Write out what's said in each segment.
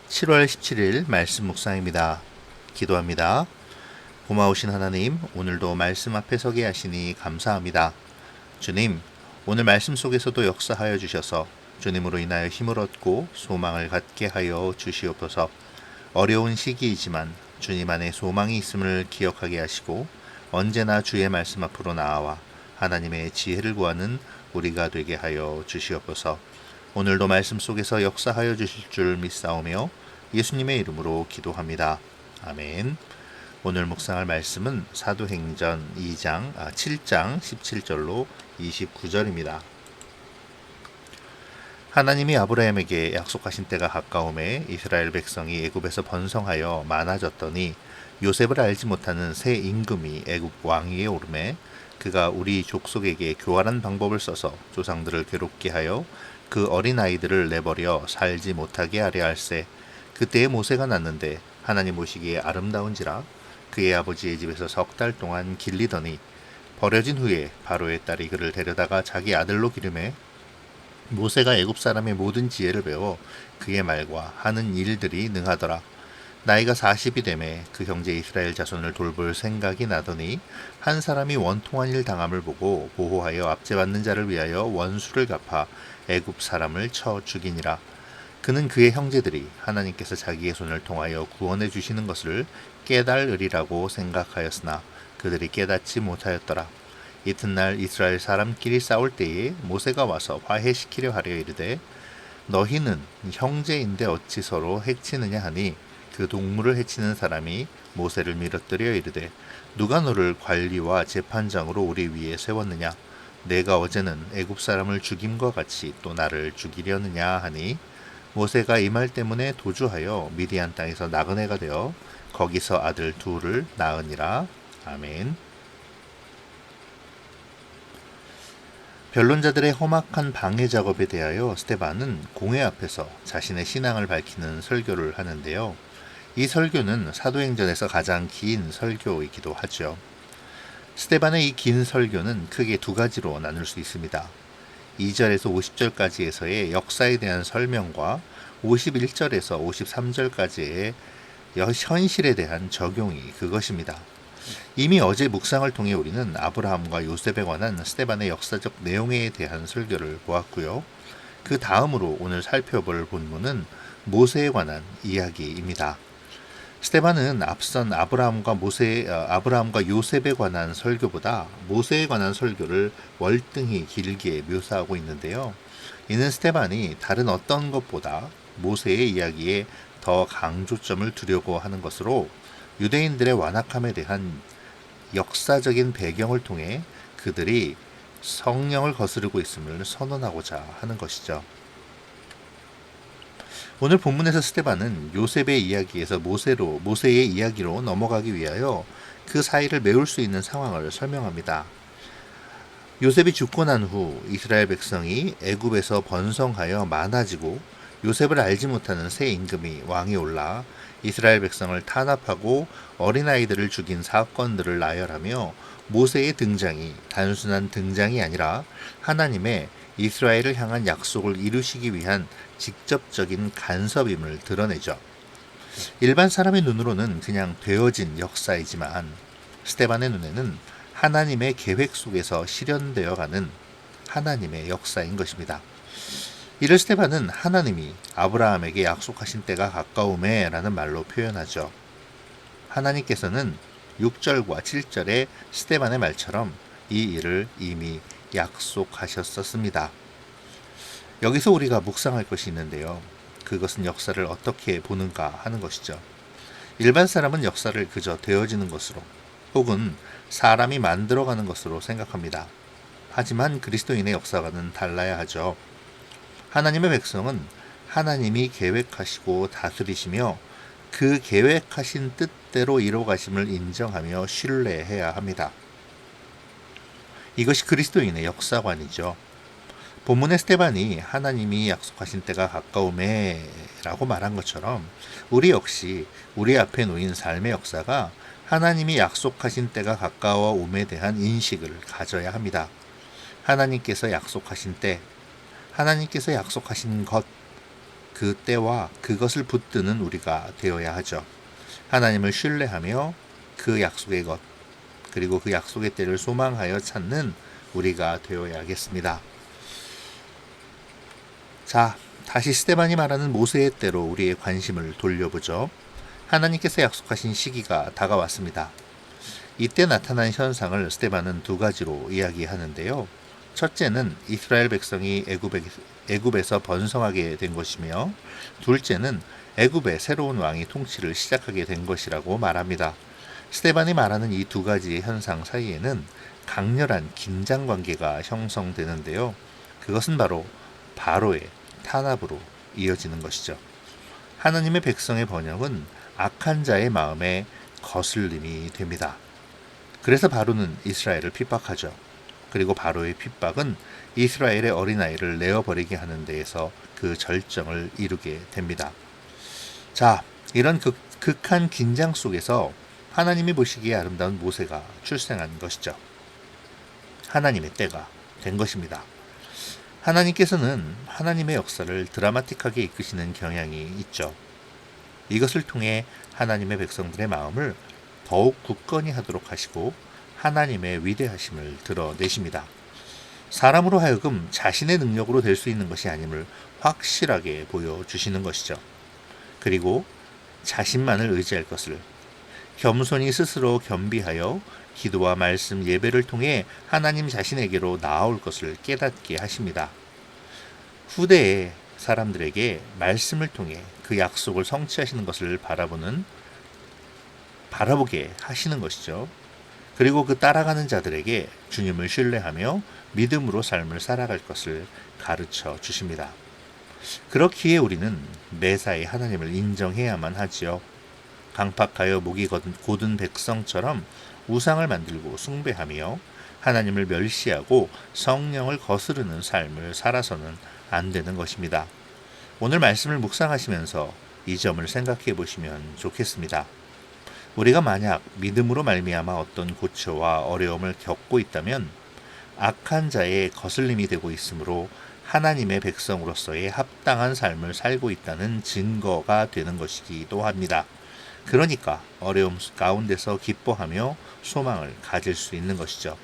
7월 17일 말씀 묵상입니다. 기도합니다. 고마우신 하나님, 오늘도 말씀 앞에 서게 하시니 감사합니다. 주님, 오늘 말씀 속에서도 역사하여 주셔서 주님으로 인하여 힘을 얻고 소망을 갖게 하여 주시옵소서. 어려운 시기이지만 주님 안에 소망이 있음을 기억하게 하시고 언제나 주의 말씀 앞으로 나아와 하나님의 지혜를 구하는 우리가 되게 하여 주시옵소서. 오늘도 말씀 속에서 역사하여 주실 줄 믿사오며 예수님의 이름으로 기도합니다. 아멘. 오늘 묵상할 말씀은 사도행전 7장 17절로 29절입니다. 하나님이 아브라함에게 약속하신 때가 가까움에 이스라엘 백성이 애굽에서 번성하여 많아졌더니 요셉을 알지 못하는 새 임금이 애굽 왕위에 오르매 그가 우리 족속에게 교활한 방법을 써서 조상들을 괴롭게 하여 그 어린 아이들을 내버려 살지 못하게 하려 할세. 그때에 모세가 났는데 하나님 보시기에 아름다운지라 그의 아버지의 집에서 석 달 동안 길리더니 버려진 후에 바로의 딸이 그를 데려다가 자기 아들로 기르매 모세가 애굽 사람의 모든 지혜를 배워 그의 말과 하는 일들이 능하더라. 나이가 40이 되매 그 형제 이스라엘 자손을 돌볼 생각이 나더니 한 사람이 원통한 일 당함을 보고 보호하여 압제받는 자를 위하여 원수를 갚아 애굽 사람을 쳐 죽이니라. 그는 그의 형제들이 하나님께서 자기의 손을 통하여 구원해 주시는 것을 깨달으리라고 생각하였으나 그들이 깨닫지 못하였더라. 이튿날 이스라엘 사람끼리 싸울 때에 모세가 와서 화해시키려 하려 이르되 너희는 형제인데 어찌 서로 해치느냐 하니 그 동물을 해치는 사람이 모세를 밀어뜨려 이르되 누가 너를 관리와 재판장으로 우리 위에 세웠느냐 내가 어제는 애굽 사람을 죽임과 같이 또 나를 죽이려느냐 하니 모세가 이 말 때문에 도주하여 미디안 땅에서 나그네가 되어 거기서 아들 둘을 낳으니라. 아멘. 변론자들의 험악한 방해 작업에 대하여 스데반은 공회 앞에서 자신의 신앙을 밝히는 설교를 하는데요. 이 설교는 사도행전에서 가장 긴 설교이기도 하죠. 스데반의 이 긴 설교는 크게 두 가지로 나눌 수 있습니다. 2절에서 50절까지에서의 역사에 대한 설명과 51절에서 53절까지의 현실에 대한 적용이 그것입니다. 이미 어제 묵상을 통해 우리는 아브라함과 요셉에 관한 스데반의 역사적 내용에 대한 설교를 보았고요. 그 다음으로 오늘 살펴볼 본문은 모세에 관한 이야기입니다. 스데반은 앞선 아브라함과 요셉에 관한 설교보다 모세에 관한 설교를 월등히 길게 묘사하고 있는데요. 이는 스데반이 다른 어떤 것보다 모세의 이야기에 더 강조점을 두려고 하는 것으로 유대인들의 완악함에 대한 역사적인 배경을 통해 그들이 성령을 거스르고 있음을 선언하고자 하는 것이죠. 오늘 본문에서 스데반은 요셉의 이야기에서 모세의 이야기로 넘어가기 위하여 그 사이를 메울 수 있는 상황을 설명합니다. 요셉이 죽고 난 후 이스라엘 백성이 애굽에서 번성하여 많아지고 요셉을 알지 못하는 새 임금이 왕이 올라 이스라엘 백성을 탄압하고 어린아이들을 죽인 사건들을 나열하며 모세의 등장이 단순한 등장이 아니라 하나님의 이스라엘을 향한 약속을 이루시기 위한 직접적인 간섭임을 드러내죠. 일반 사람의 눈으로는 그냥 되어진 역사이지만 스데반의 눈에는 하나님의 계획 속에서 실현되어 가는 하나님의 역사인 것입니다. 이를 스데반은 하나님이 아브라함에게 약속하신 때가 가까우매 라는 말로 표현하죠. 하나님께서는 6절과 7절의 스데반의 말처럼 이 일을 이미 약속하셨었습니다. 여기서 우리가 묵상할 것이 있는데요. 그것은 역사를 어떻게 보는가 하는 것이죠. 일반 사람은 역사를 그저 되어지는 것으로 혹은 사람이 만들어가는 것으로 생각합니다. 하지만 그리스도인의 역사와는 달라야 하죠. 하나님의 백성은 하나님이 계획하시고 다스리시며 그 계획하신 뜻대로 이루어가심을 인정하며 신뢰해야 합니다. 이것이 그리스도인의 역사관이죠. 본문의 스데반이 하나님이 약속하신 때가 가까우매 라고 말한 것처럼 우리 역시 우리 앞에 놓인 삶의 역사가 하나님이 약속하신 때가 가까워옴에 대한 인식을 가져야 합니다. 하나님께서 약속하신 때, 하나님께서 약속하신 것, 그 때와 그것을 붙드는 우리가 되어야 하죠. 하나님을 신뢰하며 그 약속의 것, 그리고 그 약속의 때를 소망하여 찾는 우리가 되어야겠습니다. 자, 다시 스데반이 말하는 모세의 때로 우리의 관심을 돌려보죠. 하나님께서 약속하신 시기가 다가왔습니다. 이때 나타난 현상을 스데반은 두 가지로 이야기하는데요. 첫째는 이스라엘 백성이 애굽에서 번성하게 된 것이며, 둘째는 애굽의 새로운 왕이 통치를 시작하게 된 것이라고 말합니다. 스데반이 말하는 이 두 가지의 현상 사이에는 강렬한 긴장 관계가 형성되는데요. 그것은 바로 바로의 탄압으로 이어지는 것이죠. 하나님의 백성의 번영은 악한 자의 마음에 거슬림이 됩니다. 그래서 바로는 이스라엘을 핍박하죠. 그리고 바로의 핍박은 이스라엘의 어린아이를 내어버리게 하는 데에서 그 절정을 이루게 됩니다. 자, 이런 극한 긴장 속에서 하나님이 보시기에 아름다운 모세가 출생한 것이죠. 하나님의 때가 된 것입니다. 하나님께서는 하나님의 역사를 드라마틱하게 이끄시는 경향이 있죠. 이것을 통해 하나님의 백성들의 마음을 더욱 굳건히 하도록 하시고 하나님의 위대하심을 드러내십니다. 사람으로 하여금 자신의 능력으로 될 수 있는 것이 아님을 확실하게 보여주시는 것이죠. 그리고 자신만을 의지할 것을, 겸손히 스스로 겸비하여 기도와 말씀, 예배를 통해 하나님 자신에게로 나아올 것을 깨닫게 하십니다. 후대의 사람들에게 말씀을 통해 그 약속을 성취하시는 것을 바라보게 하시는 것이죠. 그리고 그 따라가는 자들에게 주님을 신뢰하며 믿음으로 삶을 살아갈 것을 가르쳐 주십니다. 그렇기에 우리는 매사에 하나님을 인정해야만 하지요. 강팍하여 목이 곧은 백성처럼 우상을 만들고 숭배하며 하나님을 멸시하고 성령을 거스르는 삶을 살아서는 안 되는 것입니다. 오늘 말씀을 묵상하시면서 이 점을 생각해 보시면 좋겠습니다. 우리가 만약 믿음으로 말미암아 어떤 고초와 어려움을 겪고 있다면 악한 자의 거슬림이 되고 있으므로 하나님의 백성으로서의 합당한 삶을 살고 있다는 증거가 되는 것이기도 합니다. 그러니까 어려움 가운데서 기뻐하며 소망을 가질 수 있는 것이죠.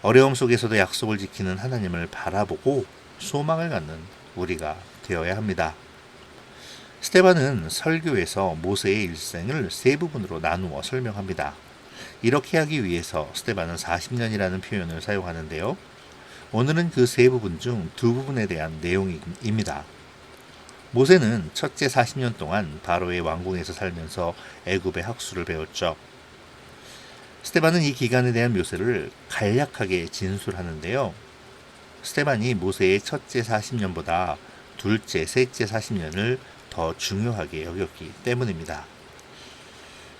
어려움 속에서도 약속을 지키는 하나님을 바라보고 소망을 갖는 우리가 되어야 합니다. 스데반은 설교에서 모세의 일생을 세 부분으로 나누어 설명합니다. 이렇게 하기 위해서 스데반은 40년이라는 표현을 사용하는데요. 오늘은 그 세 부분 중 두 부분에 대한 내용입니다. 모세는 첫째 40년 동안 바로의 왕궁에서 살면서 애굽의 학술을 배웠죠. 스데반은 이 기간에 대한 묘사를 간략하게 진술하는데요. 스데반이 모세의 첫째 40년보다 둘째, 셋째 40년을 더 중요하게 여겼기 때문입니다.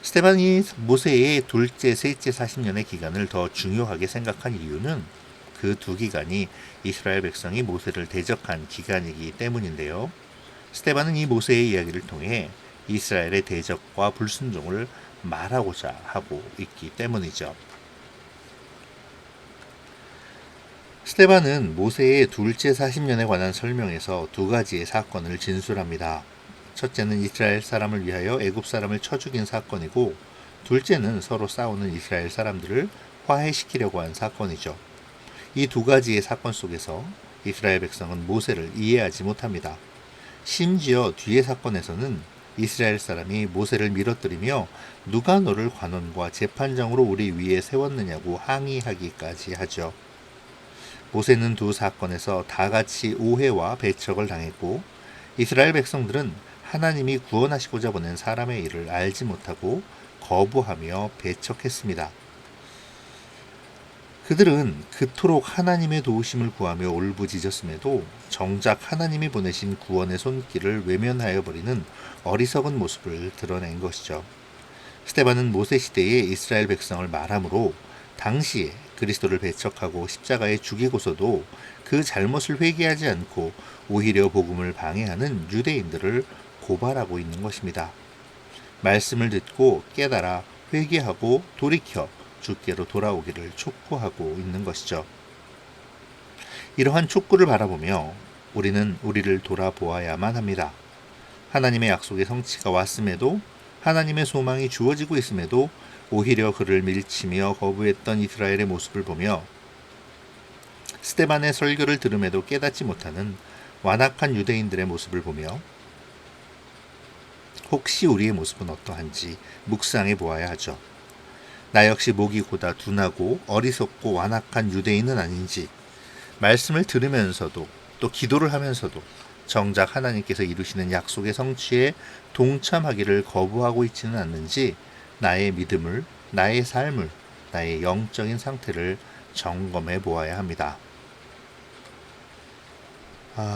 스데반이 모세의 둘째, 셋째 40년의 기간을 더 중요하게 생각한 이유는 그 두 기간이 이스라엘 백성이 모세를 대적한 기간이기 때문인데요. 스데반은 이 모세의 이야기를 통해 이스라엘의 대적과 불순종을 말하고자 하고 있기 때문이죠. 스데반은 모세의 둘째 40년에 관한 설명에서 두 가지의 사건을 진술합니다. 첫째는 이스라엘 사람을 위하여 애굽 사람을 쳐 죽인 사건이고, 둘째는 서로 싸우는 이스라엘 사람들을 화해시키려고 한 사건이죠. 이 두 가지의 사건 속에서 이스라엘 백성은 모세를 이해하지 못합니다. 심지어 뒤의 사건에서는 이스라엘 사람이 모세를 밀어뜨리며 누가 너를 관원과 재판장으로 우리 위에 세웠느냐고 항의하기까지 하죠. 모세는 두 사건에서 다 같이 오해와 배척을 당했고, 이스라엘 백성들은 하나님이 구원하시고자 보낸 사람의 일을 알지 못하고 거부하며 배척했습니다. 그들은 그토록 하나님의 도우심을 구하며 울부짖었음에도 정작 하나님이 보내신 구원의 손길을 외면하여 버리는 어리석은 모습을 드러낸 것이죠. 스데반은 모세 시대의 이스라엘 백성을 말하므로 당시에 그리스도를 배척하고 십자가에 죽이고서도 그 잘못을 회개하지 않고 오히려 복음을 방해하는 유대인들을 고발하고 있는 것입니다. 말씀을 듣고 깨달아 회개하고 돌이켜 주께로 돌아오기를 촉구하고 있는 것이죠. 이러한 촉구를 바라보며 우리는 우리를 돌아보아야만 합니다. 하나님의 약속의 성취가 왔음에도 하나님의 소망이 주어지고 있음에도 오히려 그를 밀치며 거부했던 이스라엘의 모습을 보며 스데반의 설교를 들음에도 깨닫지 못하는 완악한 유대인들의 모습을 보며 혹시 우리의 모습은 어떠한지 묵상해 보아야 하죠. 나 역시 목이 고다 둔하고 어리석고 완악한 유대인은 아닌지, 말씀을 들으면서도 또 기도를 하면서도 정작 하나님께서 이루시는 약속의 성취에 동참하기를 거부하고 있지는 않는지 나의 믿음을, 나의 삶을, 나의 영적인 상태를 점검해 보아야 합니다.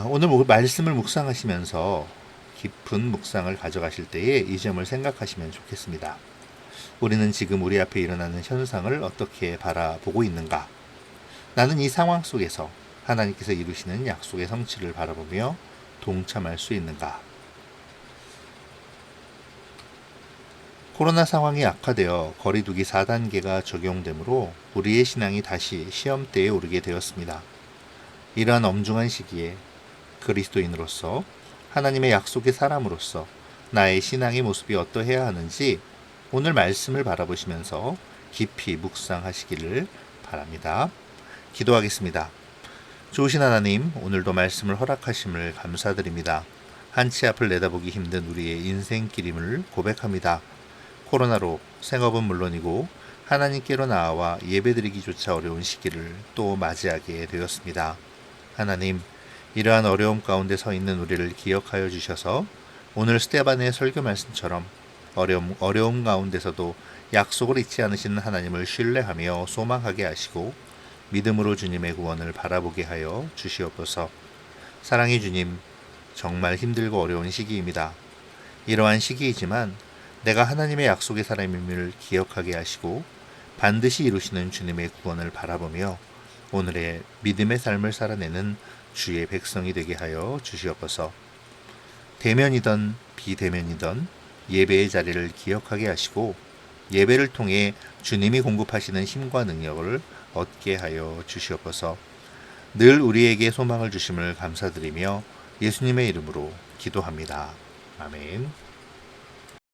오늘 말씀을 묵상하시면서 깊은 묵상을 가져가실 때에 이 점을 생각하시면 좋겠습니다. 우리는 지금 우리 앞에 일어나는 현상을 어떻게 바라보고 있는가? 나는 이 상황 속에서 하나님께서 이루시는 약속의 성취를 바라보며 동참할 수 있는가? 코로나 상황이 악화되어 거리두기 4단계가 적용되므로 우리의 신앙이 다시 시험대에 오르게 되었습니다. 이러한 엄중한 시기에 그리스도인으로서, 하나님의 약속의 사람으로서 나의 신앙의 모습이 어떠해야 하는지 오늘 말씀을 바라보시면서 깊이 묵상하시기를 바랍니다. 기도하겠습니다. 좋으신 하나님, 오늘도 말씀을 허락하심을 감사드립니다. 한치 앞을 내다보기 힘든 우리의 인생길임을 고백합니다. 코로나로 생업은 물론이고 하나님께로 나아와 예배드리기조차 어려운 시기를 또 맞이하게 되었습니다. 하나님, 이러한 어려움 가운데 서 있는 우리를 기억하여 주셔서 오늘 스데반의 설교 말씀처럼 어려움 가운데서도 약속을 잊지 않으시는 하나님을 신뢰하며 소망하게 하시고 믿음으로 주님의 구원을 바라보게 하여 주시옵소서. 사랑의 주님, 정말 힘들고 어려운 시기입니다. 이러한 시기이지만 내가 하나님의 약속의 사람임을 기억하게 하시고 반드시 이루시는 주님의 구원을 바라보며 오늘의 믿음의 삶을 살아내는 주의 백성이 되게 하여 주시옵소서. 대면이든 비대면이든 예배의 자리를 기억하게 하시고 예배를 통해 주님이 공급하시는 힘과 능력을 얻게 하여 주시옵소서. 늘 우리에게 소망을 주심을 감사드리며 예수님의 이름으로 기도합니다. 아멘.